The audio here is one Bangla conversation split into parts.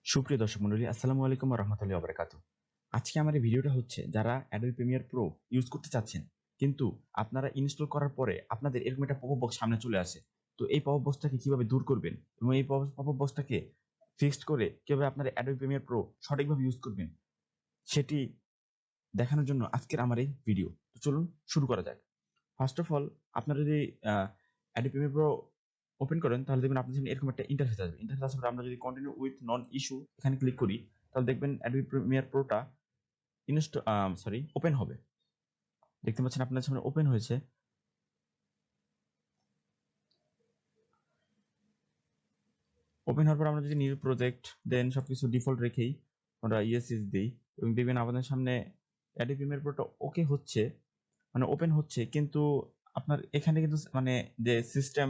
সুপ্রিয় দর্শক মণ্ডলী, আসসালামু আলাইকুম ওয়া রাহমাতুল্লাহি ওয়া বারাকাতুহু। আজকে আমার এই ভিডিওটা হচ্ছে যারা Adobe Premiere Pro ইউজ করতে চাচ্ছেন, কিন্তু আপনারা ইনস্টল করার পরে আপনাদের এরকম একটা পপআপ বক্স সামনে চলে আসে। তো এই পপআপ বক্সটাকে কিভাবে দূর করবেন এবং এই পপআপ বক্সটাকে ফিক্সড করে কিভাবে আপনারা Adobe Premiere Pro সঠিকভাবে ইউজ করবেন, সেটি দেখানোর জন্য আজকের আমার এই ভিডিও। তো চলুন শুরু করা যাক। ফার্স্ট অফ অল, আপনারা যদি Adobe Premiere Pro ওপেন করেন তাহলে দেখবেন আপনার সামনে এরকম একটা ইন্টারফেস আসবে। ইন্টারফেস আসার পরে আমরা যদি কন্টিনিউ উইথ নন ইস্যু এখানে ক্লিক করি, তাহলে দেখবেন Adobe Premiere Pro টা ওপেন হবে। দেখতে পাচ্ছেন আপনার সামনে ওপেন হয়েছে। ওপেন হওয়ার পর আমরা যদি নিউ প্রজেক্ট দেন সবকিছু ডিফল্ট রেখেই আমরা ইয়েস দিই এবং দেখবেন আপনাদের সামনে Adobe Premiere Pro টা ওকে হচ্ছে, মানে ওপেন হচ্ছে, কিন্তু আপনার এখানে কিন্তু মানে যে সিস্টেম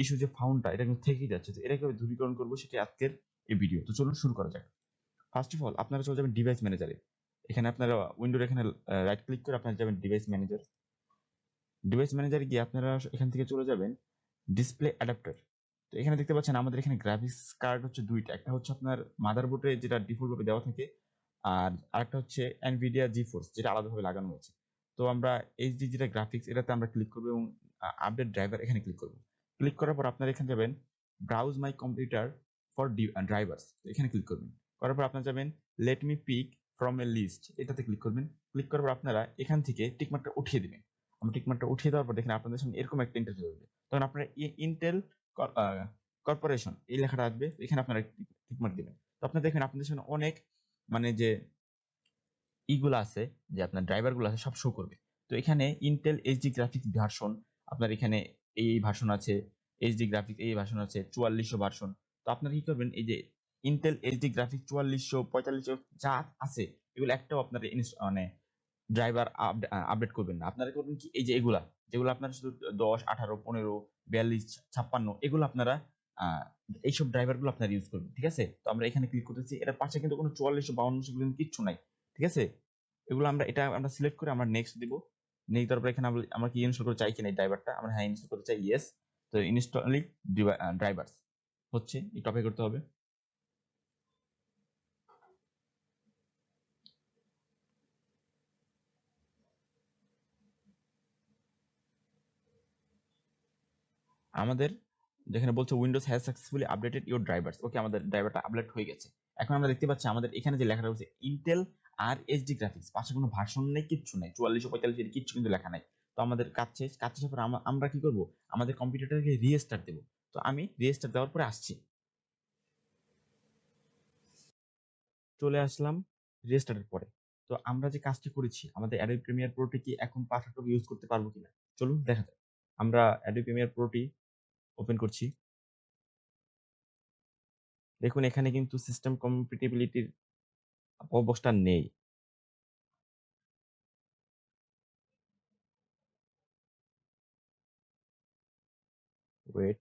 ইস্যু যে ফাউন্ডটা এটা কিন্তু থেকেই যাচ্ছে। তো এটা কিভাবে দূরীকরণ করবো সেটা আজকের এই ভিডিও। তো চলুন শুরু করা যাক। ফার্স্ট অফ অল আপনারা চলে যাবেন ডিভাইস ম্যানেজারে। এখানে আপনারা উইন্ডোর এখানে রাইট ক্লিক করে আপনারা যাবেন ডিভাইস ম্যানেজার। ডিভাইস ম্যানেজারে গিয়ে আপনারা এখান থেকে চলে যাবেন ডিসপ্লে অ্যাডাপ্টার। তো এখানে দেখতে পাচ্ছেন আমাদের এখানে গ্রাফিক্স কার্ড হচ্ছে দুইটা। একটা হচ্ছে আপনার মাদারবোর্ডে যেটা ডিফল্ট ভাবে দেওয়া থাকে, আর আরেকটা হচ্ছে NVIDIA GeForce যেটা আলাদাভাবে লাগানো হয়েছে। তো আমরা এইচডি যেটা গ্রাফিক্স এটাতে আমরা ক্লিক করব এবং আপডেট ড্রাইভার এখানে ক্লিক করব। ক্লিক করার পর আপনারা এখানে যাবেন browse my computer for drivers, এখানে ক্লিক করবেন। করার পর আপনারা যাবেন let me pick from a list, এটাতে ক্লিক করবেন। ক্লিক করার পর আপনারা এখান থেকে টিকমার্কটা উঠিয়ে দিবেন। আমরা টিকমার্কটা উঠিয়ে দেওয়ার পর দেখেন আপনাদের সামনে এরকম একটা ইন্টারফেস আসবে। তখন আপনারা ইন্টেল কর্পোরেশন এই লেখাটা আসবে, এখানে আপনারা টিকমার্ক দিবেন। তো আপনারা দেখবেন আপনাদের সামনে অনেক মানে যে ইগুলো আছে, যে আপনার ড্রাইভারগুলো আছে সব শো করবে। তো এখানে ইন্টেল এইচডি গ্রাফিক্স ভার্সন আপনার এখানে এই ভার্সন আছে, এইচডি গ্রাফিক্স এই ভার্সন আছে 4400 ভার্সন। তো আপনারা কি করবেন, এই যে ইন্টেল এইচডি গ্রাফিক্স 4400 4500 যা আছে এগুলো একটাও আপনার মানে ড্রাইভার আপডেট করবেন না। আপনারা করবেন কি, এই যে এগুলা যেগুলো আপনার শুধু 10 18 15 42 56 এগুলো আপনারা এইসব ড্রাইভারগুলো আপনারা ইউজ করবেন। ঠিক আছে, তো আমরা এখানে ক্লিক করতেছি। এর পাশে কিন্তু কোনো 4400 5200 সেগুলো কিন্তু কিচ্ছু নাই। ঠিক আছে, এগুলো আমরা সিলেক্ট করে আমরা নেক্সট দিব। নেক্সট দেওয়ার পর এখানে আমরা কি ইনস্টল করতে চাই কিনা এই ড্রাইভারটা, আমরা হ্যাঁ ইনস্টল করতে চাই, ইয়েস। তো ইনস্টলিং ড্রাইভারস হচ্ছে একটু অপেক্ষা করতে হবে। আমাদের যেখানে বলছে Windows has successfully updated your drivers, okay আমাদের ড্রাইভারটা আপডেট হয়ে গেছে। এখন আমরা দেখতে পাচ্ছি আমাদের এখানে যে লেখাটা হচ্ছে ইন্টেল আর এইচডি গ্রাফিক্স, পাশে কোনো ভার্সন নেই, কিচ্ছু নেই, 4400 4500 এর কিচ্ছু কিন্তু লেখা নাই। তো আমাদের কাজ শেষের পর আমরা কি করব, আমাদের কম্পিউটারটাকে রিস্টার্ট দেব। তো আমি রিস্টার্ট দেওয়ার পরে আসছি, চলে আসলাম রিস্টার্টের পরে। তো আমরা যে কাজটি করেছি, আমাদের Adobe Premiere Pro টি কি এখন পারফেক্টভাবে ইউজ করতে পারবো কিনা চলুন দেখা যাক। আমরা Adobe Premiere Pro টি ওপেন করছি। দেখুন এখানে কিন্তু সিস্টেম কম্প্যাটিবিলিটির অবস্থা নেই। ওয়েট,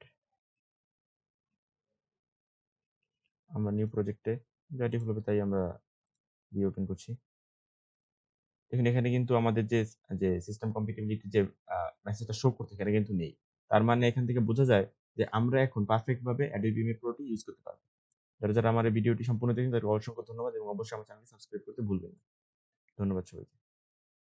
আমরা নিউ প্রজেক্টে যা ডিফল্ট হবে তাই আমরা রিওপেন করছি। দেখুন এখানে কিন্তু আমাদের যে সিস্টেম কম্প্যাটিবিলিটি যে মেসেজটা শো করতে এখানে কিন্তু নেই। তার মানে এখান থেকে বোঝা যায় যে আমরা এখন পারফেক্ট ভাবে Adobe Premiere Pro টি ইউজ করতে পারবো। যারা আমার এই ভিডিওটি সম্পূর্ণ দেখেন তাদেরকে অসংখ্য ধন্যবাদ এবং অবশ্যই আমার চ্যানেলটি সাবস্ক্রাইব করতে ভুলবেন না। ধন্যবাদ সবাইকে।